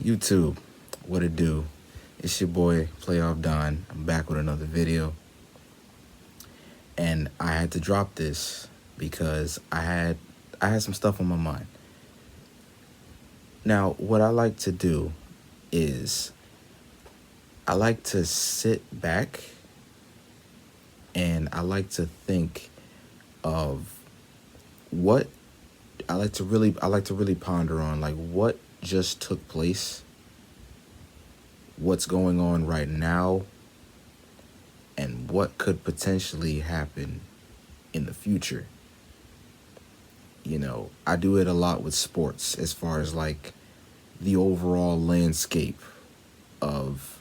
YouTube, what it do? It's your boy Playoff Don. I'm back with another video, and I had to drop this because I had some stuff on my mind. Now, what I like to do is I like to sit back and I like to think of what I like to really ponder on, like what just took place, what's going on right now, and what could potentially happen in the future. You know, I do it a lot with sports as far as like the overall landscape of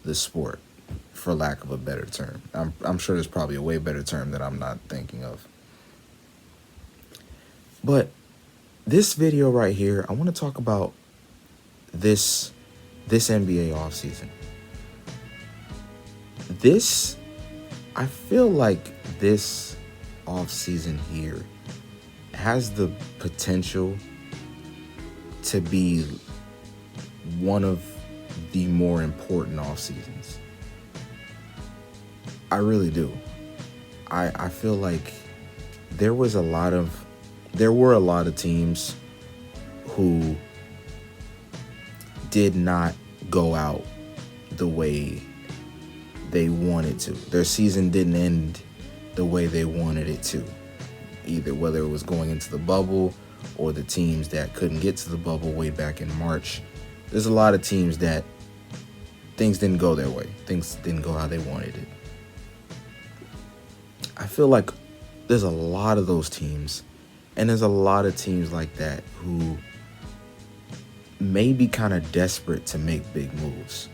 the sport, for lack of a better term. I'm sure there's probably a way better term that I'm not thinking of. But this video right here, I want to talk about this NBA offseason. I feel like this offseason here has the potential to be one of the more important off seasons. I really do. I feel like there were a lot of teams who did not go out the way they wanted to. Their season didn't end the way they wanted it to. Either whether it was going into the bubble or the teams that couldn't get to the bubble way back in March. There's a lot of teams that things didn't go their way. Things didn't go how they wanted it. I feel like there's a lot of those teams, and there's a lot of teams like that who may be kind of desperate to make big moves.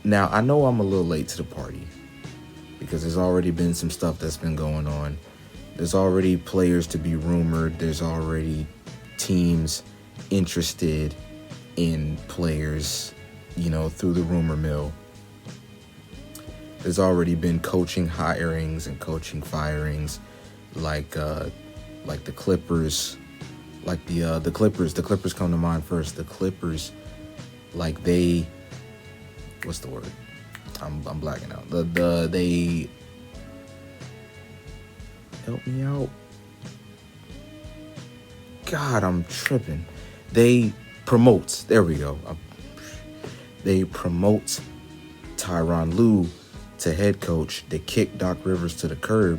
Now, I know I'm a little late to the party because there's already been some stuff that's been going on. There's already players to be rumored. There's already teams interested in players, through the rumor mill. There's already been coaching hirings and coaching firings, like the Clippers. Like the Clippers come to mind first. The Clippers, like they, what's the word? I'm blacking out. They help me out. God, I'm tripping. They promote. There we go. They promote Tyronn Lue to head coach. They kick Doc Rivers to the curb.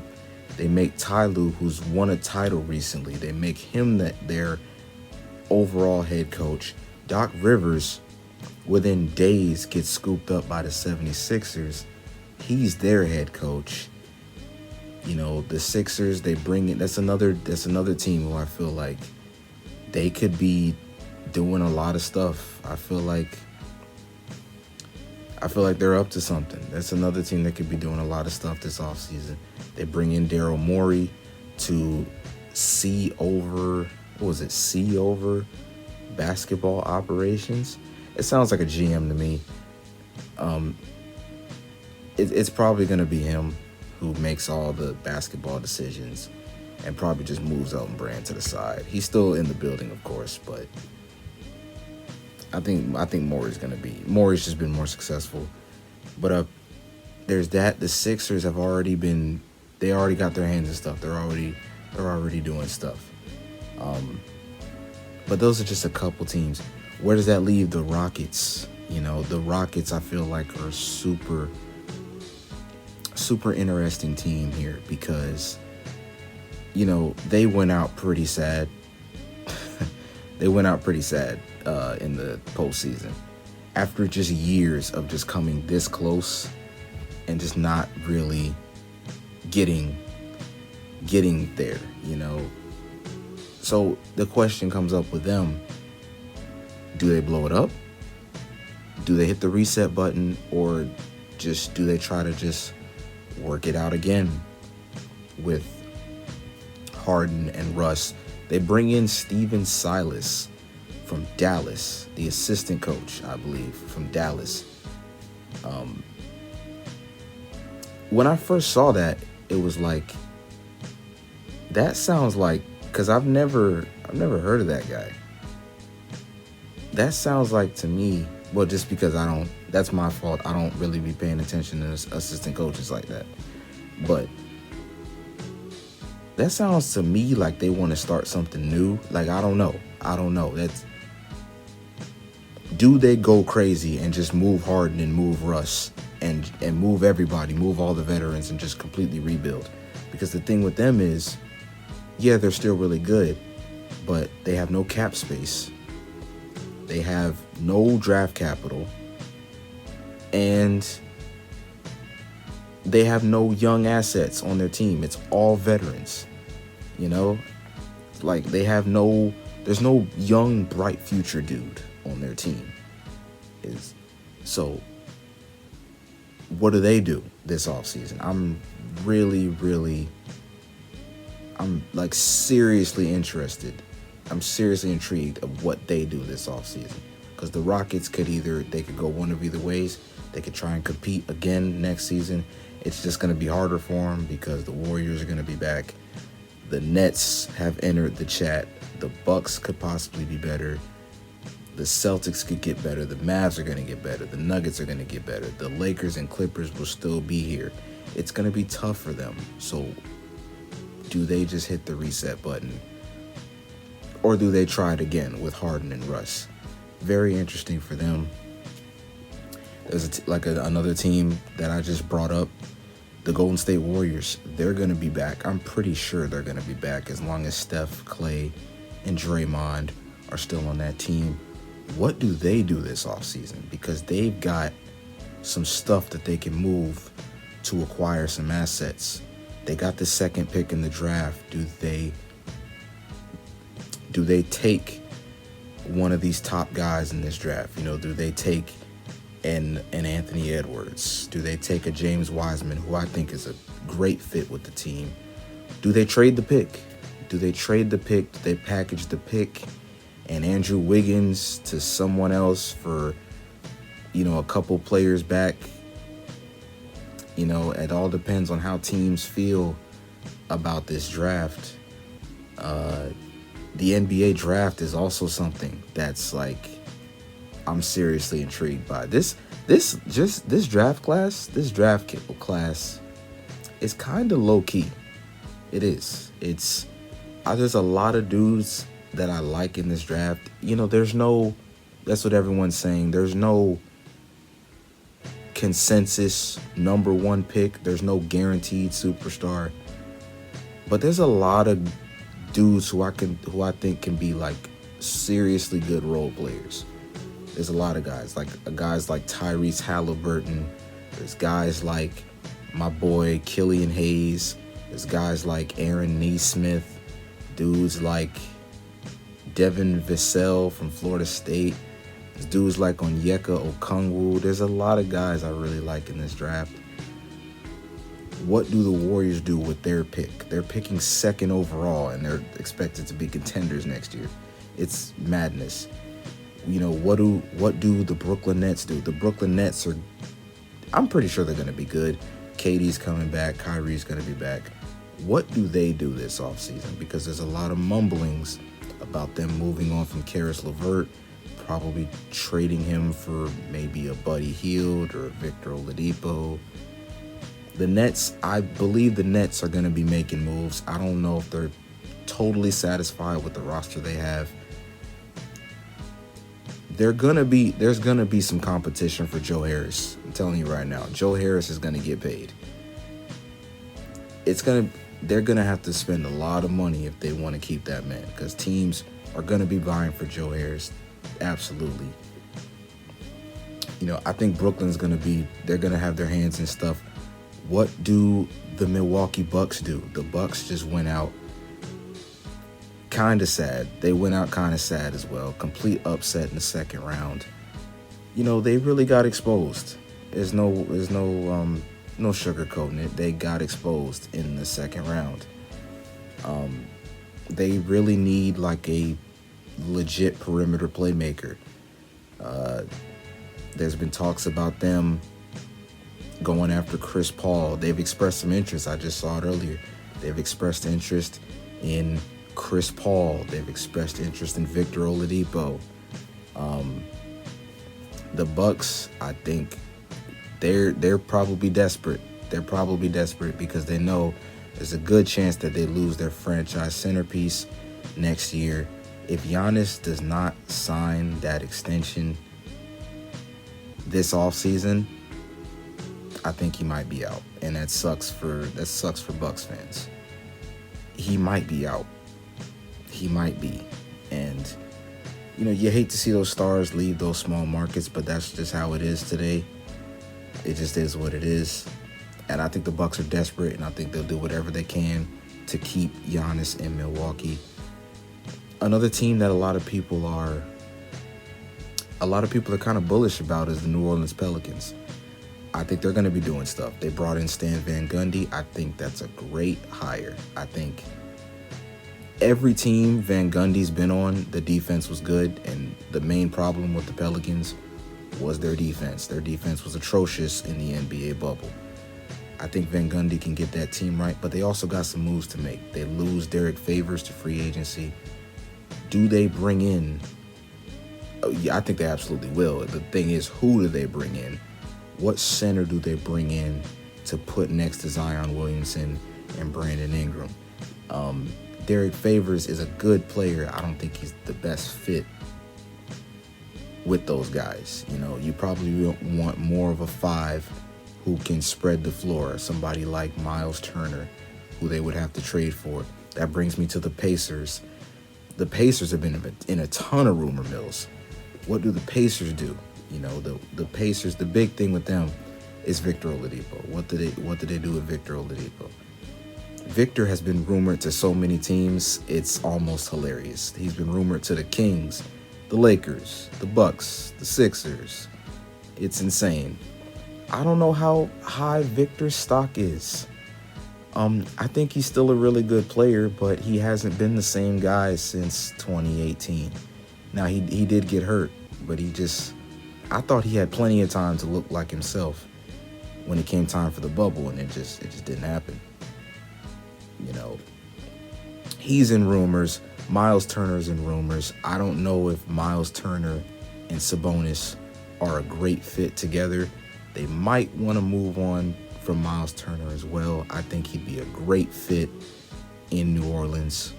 They make Ty Lue, who's won a title recently, they make him their overall head coach. Doc Rivers, within days, gets scooped up by the 76ers. He's their head coach. The Sixers, they bring in, that's another team who I feel like they could be doing a lot of stuff. I feel like they're up to something. That's another team that could be doing a lot of stuff this offseason. They bring in Daryl Morey to see over basketball operations. It sounds like a GM to me. It's probably going to be him who makes all the basketball decisions and probably just moves Elton Brand to the side. He's still in the building, of course, but I think Morey's just been more successful. But there's that. The Sixers have already got their hands in stuff. They're already doing stuff. But those are just a couple teams. Where does that leave the Rockets? The Rockets, I feel like, are a super interesting team here because, they went out pretty sad. They went out pretty sad in the postseason after just years of just coming this close and just not really getting there, So the question comes up with them: do they blow it up? Do they hit the reset button, or do they try to just work it out again with Harden and Russ? They bring in Silas from Dallas, the assistant coach, I believe, from Dallas. When I first saw that, it was like, that sounds like, because I've never heard of that guy. that sounds like to me, well, just because that's my fault. I don't really be paying attention to assistant coaches like that. But that sounds to me like they want to start something new. Like, I don't know. Do they go crazy and just move Harden and move Russ and move everybody, move all the veterans and just completely rebuild? Because the thing with them is, yeah, they're still really good, but they have no cap space. They have no draft capital, and they have no young assets on their team. It's all veterans, like there's no young, bright future dude on their team. So what do they do this offseason? I'm like seriously interested. I'm seriously intrigued of what they do this offseason. Because the Rockets could go one of either ways. They could try and compete again next season. It's just going to be harder for them because the Warriors are going to be back. The Nets have entered the chat. The Bucks could possibly be better. The Celtics could get better. The Mavs are going to get better. The Nuggets are going to get better. The Lakers and Clippers will still be here. It's going to be tough for them. So do they just hit the reset button? Or do they try it again with Harden and Russ? Very interesting for them. There's another team that I just brought up, the Golden State Warriors. They're going to be back. I'm pretty sure they're going to be back as long as Steph, Clay, and Draymond are still on that team. What do they do this offseason? Because they've got some stuff that they can move to acquire some assets. They got the second pick in the draft. Do they take one of these top guys in this draft? Do they take an Anthony Edwards? Do they take a James Wiseman, who I think is a great fit with the team? Do they trade the pick? Do they package the pick and Andrew Wiggins to someone else for, a couple players back? It all depends on how teams feel about this draft. The NBA draft is also something that's like, I'm seriously intrigued by. This draft class is kind of low key. It is. There's a lot of dudes that I like in this draft. That's what everyone's saying. There's no consensus number one pick. There's no guaranteed superstar. But there's a lot of dudes who I think can be like seriously good role players. There's a lot of guys like Tyrese Halliburton. There's guys like my boy Killian Hayes. There's guys like Aaron Nesmith. Dudes like Devin Vassell from Florida State. There's dudes like Onyeka Okongwu. There's a lot of guys I really like in this draft. What do the Warriors do with their pick? They're picking second overall, and they're expected to be contenders next year. It's madness. What do the Brooklyn Nets do? The Brooklyn Nets I'm pretty sure they're going to be good. KD's coming back. Kyrie's going to be back. What do they do this offseason? Because there's a lot of mumblings about them moving on from Karis LeVert, probably trading him for maybe a Buddy Hield or a Victor Oladipo. The Nets, I believe the Nets are going to be making moves. I don't know if they're totally satisfied with the roster they have. There's going to be some competition for Joe Harris. I'm telling you right now, Joe Harris is going to get paid. They're going to have to spend a lot of money if they want to keep that man, because teams are going to be buying for Joe Harris. Absolutely. I think Brooklyn's they're going to have their hands in stuff. What do the Milwaukee Bucks do? The Bucks just went out kind of sad. They went out kind of sad as well. Complete upset in the second round. They really got exposed. There's no sugarcoating it. They got exposed in the second round. They really need like a legit perimeter playmaker. There's been talks about them going after Chris Paul. They've expressed some interest. I just saw it earlier. They've expressed interest in Chris Paul. They've expressed interest in Victor Oladipo. The Bucks, I think they're probably desperate. They're probably desperate because they know there's a good chance that they lose their franchise centerpiece next year. If Giannis does not sign that extension this offseason, I think he might be out, and that sucks for Bucks fans. He might be out. He might be, and you hate to see those stars leave those small markets, but that's just how it is today. It just is what it is. And I think the Bucks are desperate, and I think they'll do whatever they can to keep Giannis in Milwaukee. Another team that a lot of people are kind of bullish about is the New Orleans Pelicans. I think they're going to be doing stuff. They brought in Stan Van Gundy. I think that's a great hire. I think every team Van Gundy's been on, the defense was good, and the main problem with the Pelicans was their defense. Their defense was atrocious in the NBA bubble. I think Van Gundy can get that team right, but they also got some moves to make. They lose Derek Favors to free agency. Do they bring in? Oh, yeah, I think they absolutely will. The thing is, who do they bring in? What center do they bring in to put next to Zion Williamson and Brandon Ingram? Derek Favors is a good player. I don't think he's the best fit with those guys. You probably want more of a five who can spread the floor. Somebody like Miles Turner, who they would have to trade for. That brings me to the Pacers. The Pacers have been in a ton of rumor mills. What do the Pacers do? The Pacers, the big thing with them is Victor Oladipo. What do they do with Victor Oladipo? Victor has been rumored to so many teams, it's almost hilarious. He's been rumored to the Kings, the Lakers, the Bucks, the Sixers. It's insane. I don't know how high Victor's stock is. I think he's still a really good player, but he hasn't been the same guy since 2018. Now, he did get hurt, but I thought he had plenty of time to look like himself when it came time for the bubble, and it just didn't happen. He's in rumors. Miles Turner's in rumors. I don't know if Miles Turner and Sabonis are a great fit together. They might want to move on from Miles Turner as well. I think he'd be a great fit in New Orleans.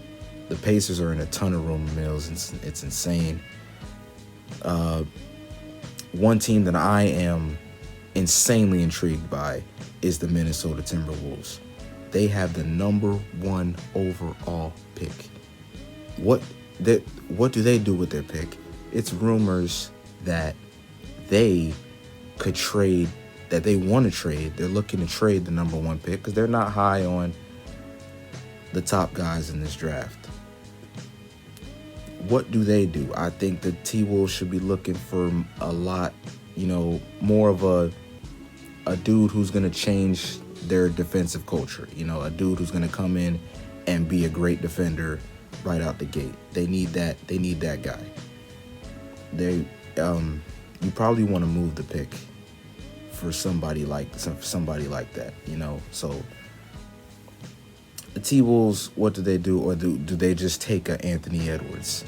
The Pacers are in a ton of rumor mills. It's insane. One team that I am insanely intrigued by is the Minnesota Timberwolves. They have the number 1 overall pick. What do they do with their pick? It's rumors that they could trade, that they want to trade. They're looking to trade the number 1 pick because they're not high on the top guys in this draft. What do they do? I think the T-Wolves should be looking for a lot, more of a dude who's going to change their defensive culture. A dude who's going to come in and be a great defender right out the gate. They need that. They need that guy. You probably want to move the pick for somebody like that. So the T-Wolves, what do they do? Or do they just take a Anthony Edwards?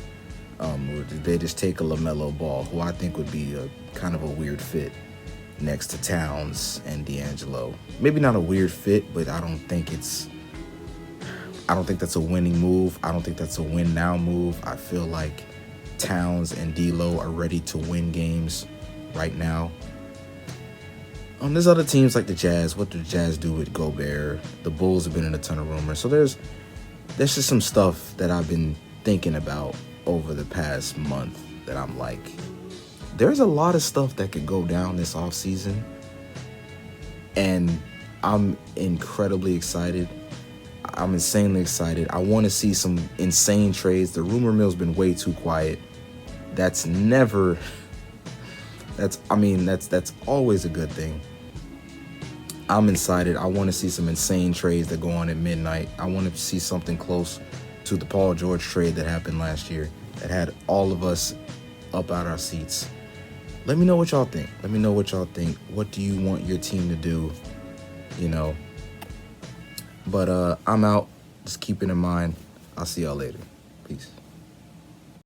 Or do they just take a LaMelo Ball, who I think would be a kind of a weird fit next to Towns and D'Angelo? Maybe not a weird fit, but I don't think that's a winning move. I don't think that's a win now move. I feel like Towns and D'Lo are ready to win games right now. There's other teams like the Jazz. What do the Jazz do with Gobert? The Bulls have been in a ton of rumors. So there's just some stuff that I've been thinking about over the past month that I'm like, there's a lot of stuff that could go down this offseason. And I'm incredibly excited. I'm insanely excited. I want to see some insane trades. The rumor mill's been way too quiet. That's always a good thing. I'm excited. I want to see some insane trades that go on at midnight. I want to see something close to the Paul George trade that happened last year that had all of us up out our seats. Let me know what y'all think. What do you want your team to do? But I'm out. Just keep it in mind. I'll see y'all later. Peace.